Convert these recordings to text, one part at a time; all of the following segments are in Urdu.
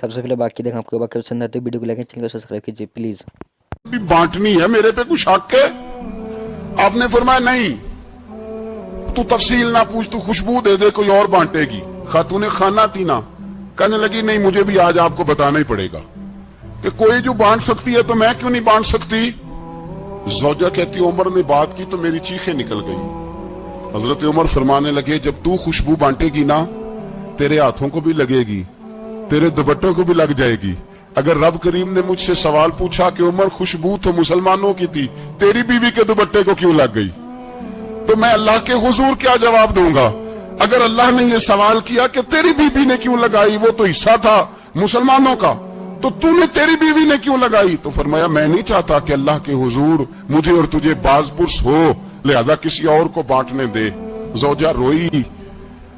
سب سے پہلے باقی دیکھیں آپ کو باقی پسند آتے ویڈیو کو لائک چینل کو سبسکرائب کیجیے پلیز. بانٹنی ہے میرے پہ کچھ حق ہے؟ آپ نے فرمایا نہیں، تو تفصیل نہ پوچھ، تو خوشبو دے دے کوئی اور بانٹے گی. خاتون خانہ تھی نا، کہنے لگی نہیں مجھے بھی آج آپ کو بتانا ہی پڑے گا کہ کوئی جو بانٹ سکتی ہے تو میں کیوں نہیں بانٹ سکتی. زوجہ کہتی عمر نے بات کی تو میری چیخیں نکل گئی. حضرت عمر فرمانے لگے جب تو خوشبو بانٹے گی نا تیرے ہاتھوں کو بھی لگے گی، تیرے دوپٹوں کو بھی لگ جائے گی. اگر رب کریم نے مجھ سے سوال پوچھا کہ عمر خوشبو تو مسلمانوں کی تھی، تیری بیوی کے دوپٹے کو کیوں لگ گئی، تو میں اللہ کے حضور کیا جواب دوں گا؟ اگر اللہ نے یہ سوال کیا کہ تیری بیوی نے کیوں لگائی، وہ تو حصہ تھا مسلمانوں کا، تو تو نے تیری بیوی نے کیوں لگائی؟ تو فرمایا میں نہیں چاہتا کہ اللہ کے حضور مجھے اور تجھے باز پرس ہو، لہذا کسی اور کو بانٹنے دے. زوجہ روئی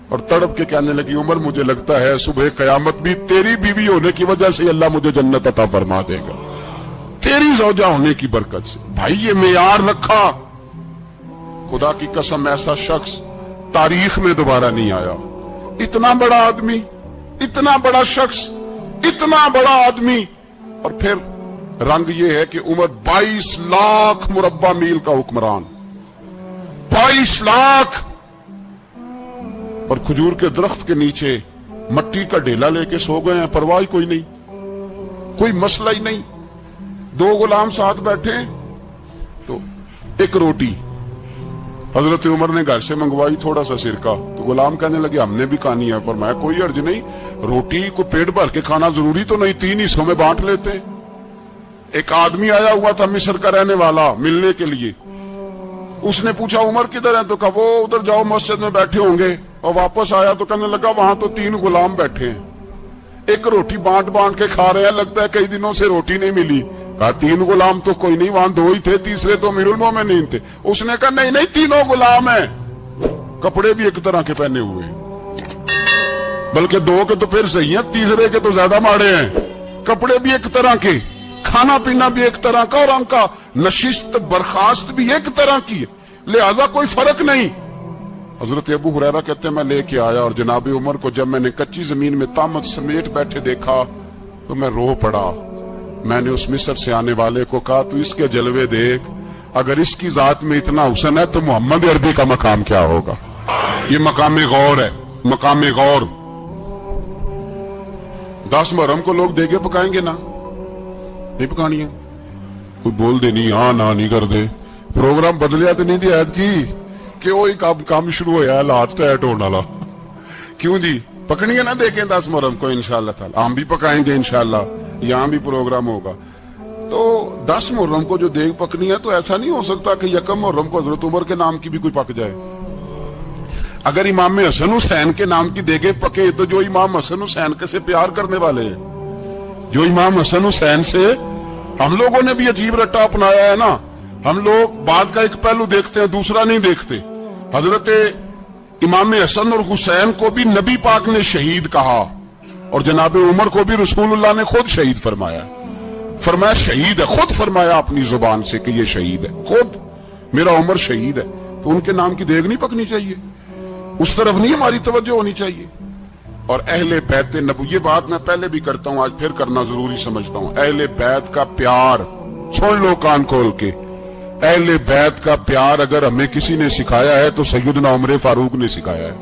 اور تڑپ کے کہنے لگی عمر مجھے لگتا ہے صبح قیامت بھی تیری بیوی ہونے کی وجہ سے اللہ مجھے جنت عطا فرما دے گا، تیری زوجہ ہونے کی برکت سے. بھائی یہ معیار رکھا، خدا کی قسم ایسا شخص تاریخ میں دوبارہ نہیں آیا. اتنا بڑا آدمی، اتنا بڑا شخص، اتنا بڑا آدمی، اور پھر رنگ یہ ہے کہ عمر 22 لاکھ مربع میل کا حکمران، 22 لاکھ، اور کھجور کے درخت کے نیچے مٹی کا ڈھیلا لے کے سو گئے ہیں، پرواہ کوئی نہیں، کوئی مسئلہ ہی نہیں. 2 غلام ساتھ بیٹھے تو ایک روٹی حضرت عمر نے گھر سے منگوائی، تھوڑا سا سرکہ، تو غلام کہنے لگے ہم نے بھی کھانی ہے. فرمایا کوئی حرج نہیں، روٹی کو پیٹ بھر کے کھانا ضروری تو نہیں، 3 حصوں میں بانٹ لیتے. ایک آدمی آیا ہوا تھا مصر کا رہنے والا ملنے کے لیے، اس نے پوچھا عمر کدھر ہے، تو کہا وہ ادھر جاؤ مسجد میں بیٹھے ہوں گے. اور واپس آیا تو کہنے لگا وہاں تو 3 غلام بیٹھے ہیں، ایک روٹی بانٹ بانٹ کے کھا رہے ہیں، لگتا ہے کئی دنوں سے روٹی نہیں ملی. کہا 3 غلام تو کوئی نہیں، وہاں 2 ہی تھے، تیسرے تو امیر المومنین تھے. اس نے کہا نہیں نہیں 3 غلام ہیں، کپڑے بھی ایک طرح کے پہنے ہوئے، بلکہ 2 کے تو پھر صحیح ہیں، تیسرے کے تو زیادہ ماڑے ہیں. کپڑے بھی ایک طرح کے، کھانا پینا بھی ایک طرح کا، اور ان کا نشست برخاست بھی ایک طرح کی، لہذا کوئی فرق نہیں. حضرت ابو ہریرہ کہتے ہیں میں لے کے آیا، اور جناب عمر کو جب میں نے کچی زمین میں تامت سمیٹ بیٹھے دیکھا تو میں رو پڑا. میں نے اس مصر سے آنے والے کو کہا تو اس کے جلوے دیکھ، اگر اس کی ذات میں اتنا حسن ہے تو محمد عربی کا مقام کیا ہوگا. یہ مقام غور ہے، مقام غور. 10 محرم کو لوگ دیگے پکائیں گے نا، نہیں پکانی ہے، کوئی بول دے نہیں ہاں نہ نہیں کر دے. پروگرام بدلیا تو نہیں دی عید کی کہ وہی کام شروع ہوا ہے لات ٹائٹ ہونے والا. کیوں جی پکنی ہے نا دیکھیں 10 محرم کو انشاءاللہ تعالی، ہم بھی پکائیں گے انشاءاللہ، یہاں بھی پروگرام ہوگا. تو 10 محرم کو جو دیگ پکنی ہے تو ایسا نہیں ہو سکتا کہ 1 محرم کو حضرت عمر کے نام کی بھی کوئی پک جائے. اگر امام حسن حسین کے نام کی دیگیں پکے تو جو امام حسن حسین سے پیار کرنے والے ہیں، جو امام حسن حسین سے، ہم لوگوں نے بھی عجیب رٹا اپنایا ہے نا، ہم لوگ بات کا ایک پہلو دیکھتے ہیں دوسرا نہیں دیکھتے. حضرت امام حسن اور حسین کو بھی نبی پاک نے شہید کہا، اور جناب عمر کو بھی رسول اللہ نے خود شہید فرمایا. فرمایا شہید ہے، خود فرمایا اپنی زبان سے کہ یہ شہید ہے، خود میرا عمر شہید ہے. تو ان کے نام کی دیگ نہیں پکنی چاہیے، اس طرف نہیں ہماری توجہ ہونی چاہیے. اور اہل بیت نبوی، یہ بات میں پہلے بھی کرتا ہوں آج پھر کرنا ضروری سمجھتا ہوں، اہل بیت کا پیار سن لو کان کھول کے. اہل بیت کا پیار اگر ہمیں کسی نے سکھایا ہے تو سیدنا عمر فاروق نے سکھایا ہے.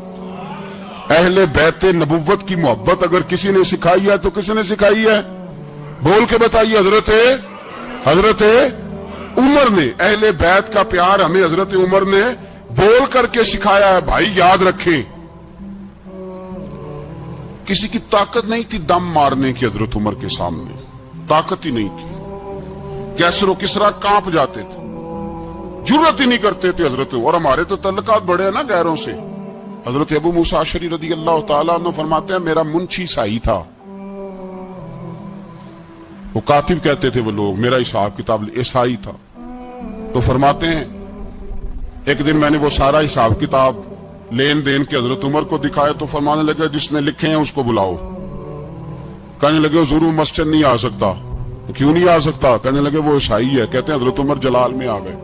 اہل بیت نبوت کی محبت اگر کسی نے سکھائی ہے تو کسی نے سکھائی ہے؟ بول کے بتائیے. حضرت عمر نے. اہل بیت کا پیار ہمیں حضرت عمر نے بول کر کے سکھایا ہے. بھائی یاد رکھیں، کسی کی طاقت نہیں تھی دم مارنے کی حضرت عمر کے سامنے، طاقت ہی نہیں تھی. کیسر و کسرا کانپ جاتے تھے، جرت ہی نہیں کرتے تھے حضرت. اور ہمارے تو تعلقات بڑے ہیں نا غیروں سے. حضرت ابو موسیٰ اشعری رضی اللہ تعالیٰ عنہ فرماتے ہیں میرا منشی سائی تھا، وہ کاتب کہتے تھے وہ لوگ، میرا حساب کتاب عیسائی تھا. تو فرماتے ہیں ایک دن میں نے وہ سارا حساب کتاب لین دین کے حضرت عمر کو دکھایا تو فرمانے لگے جس نے لکھے ہیں اس کو بلاؤ. کہنے لگے ضرور مسجد نہیں آ سکتا. کیوں نہیں آ سکتا؟ کہنے لگے وہ عیسائی ہے. کہتے ہیں حضرت عمر جلال میں آ گئے.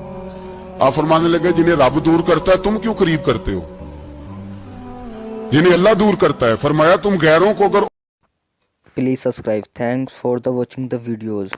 آپ فرمانے لگے جنہیں رب دور کرتا ہے تم کیوں قریب کرتے ہو؟ جنہیں اللہ دور کرتا ہے. فرمایا تم غیروں کو اگر please subscribe. Thanks for the watching the videos.